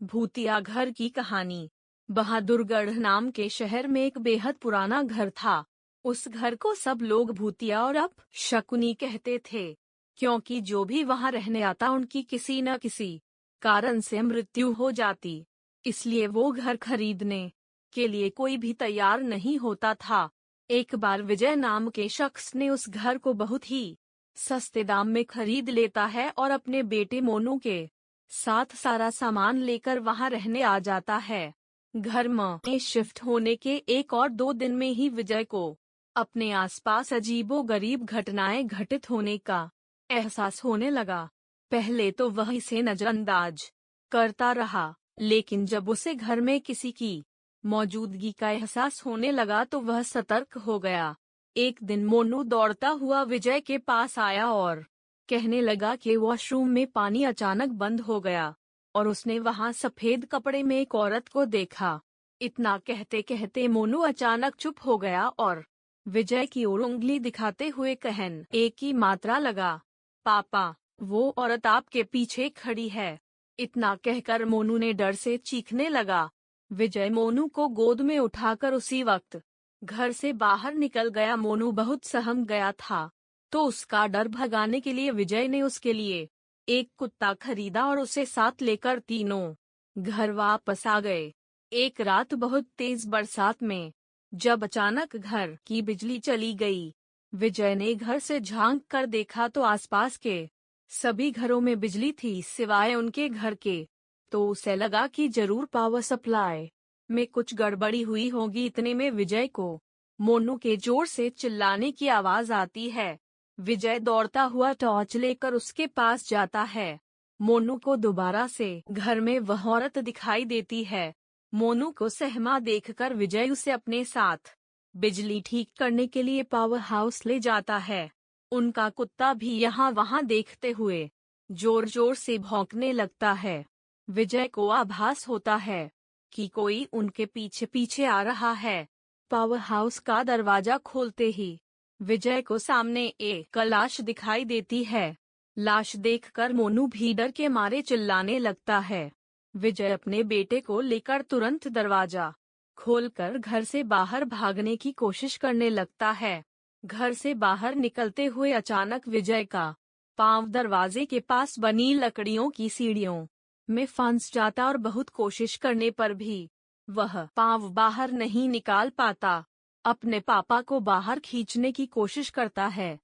भूतिया घर की कहानी। बहादुरगढ़ नाम के शहर में एक बेहद पुराना घर था। उस घर को सब लोग भूतिया और अपशकुनी कहते थे, क्योंकि जो भी वहां रहने आता उनकी किसी न किसी कारण से मृत्यु हो जाती। इसलिए वो घर खरीदने के लिए कोई भी तैयार नहीं होता था। एक बार विजय नाम के शख्स ने उस घर को बहुत ही सस्ते दाम में खरीद लेता है और अपने बेटे मोनू के साथ सारा सामान लेकर वहां रहने आ जाता है। घर में शिफ्ट होने के 1 और 2 दिन में ही विजय को अपने आसपास अजीबोगरीब घटनाएं घटित होने का एहसास होने लगा। पहले तो वह इसे नजरअंदाज करता रहा, लेकिन जब उसे घर में किसी की मौजूदगी का एहसास होने लगा तो वह सतर्क हो गया। एक दिन मोनू दौड़ता हुआ विजय के पास आया और कहने लगा कि वॉशरूम में पानी अचानक बंद हो गया और उसने वहां सफेद कपड़े में एक औरत को देखा। इतना कहते कहते मोनू अचानक चुप हो गया और विजय की ओर उंगली दिखाते हुए कहन एक की मात्रा लगा, पापा, वो औरत आपके पीछे खड़ी है। इतना कहकर मोनू ने डर से चीखने लगा। विजय मोनू को गोद में उठाकर उसी वक्त घर से बाहर निकल गया। मोनू बहुत सहम गया था, तो उसका डर भगाने के लिए विजय ने उसके लिए एक कुत्ता खरीदा और उसे साथ लेकर तीनों घर वापस आ गए। एक रात बहुत तेज बरसात में जब अचानक घर की बिजली चली गई, विजय ने घर से झांक कर देखा तो आसपास के सभी घरों में बिजली थी सिवाय उनके घर के। तो उसे लगा कि जरूर पावर सप्लाई में कुछ गड़बड़ी हुई होगी। इतने में विजय को मोनू के जोर से चिल्लाने की आवाज आती है। विजय दौड़ता हुआ टॉर्च लेकर उसके पास जाता है। मोनू को दोबारा से घर में वह औरत दिखाई देती है। मोनू को सहमा देखकर विजय उसे अपने साथ बिजली ठीक करने के लिए पावर हाउस ले जाता है। उनका कुत्ता भी यहाँ वहाँ देखते हुए जोर जोर से भौंकने लगता है। विजय को आभास होता है कि कोई उनके पीछे पीछे आ रहा है। पावर हाउस का दरवाजा खोलते ही विजय को सामने एक लाश दिखाई देती है। लाश देखकर मोनू भी डर के मारे चिल्लाने लगता है। विजय अपने बेटे को लेकर तुरंत दरवाजा खोलकर घर से बाहर भागने की कोशिश करने लगता है। घर से बाहर निकलते हुए अचानक विजय का पांव दरवाजे के पास बनी लकड़ियों की सीढ़ियों में फंस जाता और बहुत कोशिश करने पर भी वह पांव बाहर नहीं निकाल पाता। अपने पापा को बाहर खींचने की कोशिश करता है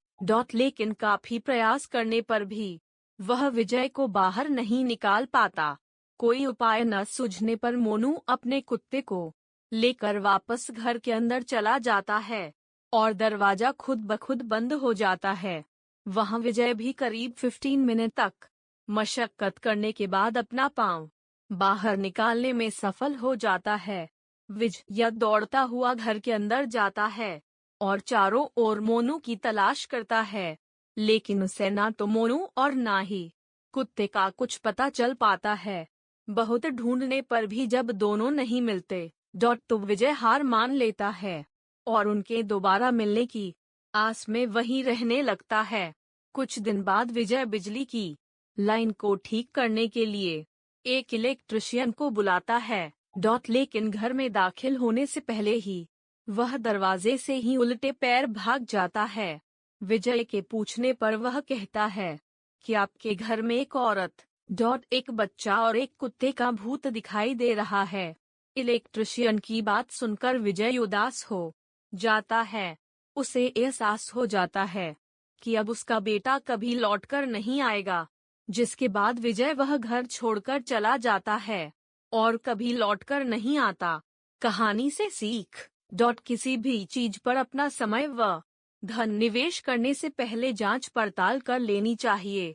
लेकिन काफी प्रयास करने पर भी वह विजय को बाहर नहीं निकाल पाता। कोई उपाय न सूझने पर मोनू अपने कुत्ते को लेकर वापस घर के अंदर चला जाता है और दरवाजा खुद ब खुद बंद हो जाता है। वहां विजय भी करीब 15 मिनट तक मशक्कत करने के बाद अपना पांव बाहर निकालने में सफल हो जाता है। विजय दौड़ता हुआ घर के अंदर जाता है और चारों ओर मोनू की तलाश करता है, लेकिन उसे ना तो मोनू और ना ही कुत्ते का कुछ पता चल पाता है। बहुत ढूंढने पर भी जब दोनों नहीं मिलते तो विजय हार मान लेता है और उनके दोबारा मिलने की आस में वहीं रहने लगता है। कुछ दिन बाद विजय बिजली की लाइन को ठीक करने के लिए एक इलेक्ट्रिशियन को बुलाता है लेकिन घर में दाखिल होने से पहले ही वह दरवाजे से ही उल्टे पैर भाग जाता है। विजय के पूछने पर वह कहता है कि आपके घर में एक औरत एक बच्चा और एक कुत्ते का भूत दिखाई दे रहा है। इलेक्ट्रिशियन की बात सुनकर विजय उदास हो जाता है। उसे एहसास हो जाता है कि अब उसका बेटा कभी लौटकर नहीं आएगा, जिसके बाद विजय वह घर छोड़कर चला जाता है और कभी लौटकर नहीं आता। कहानी से सीख किसी भी चीज पर अपना समय व धन निवेश करने से पहले जांच पड़ताल कर लेनी चाहिए।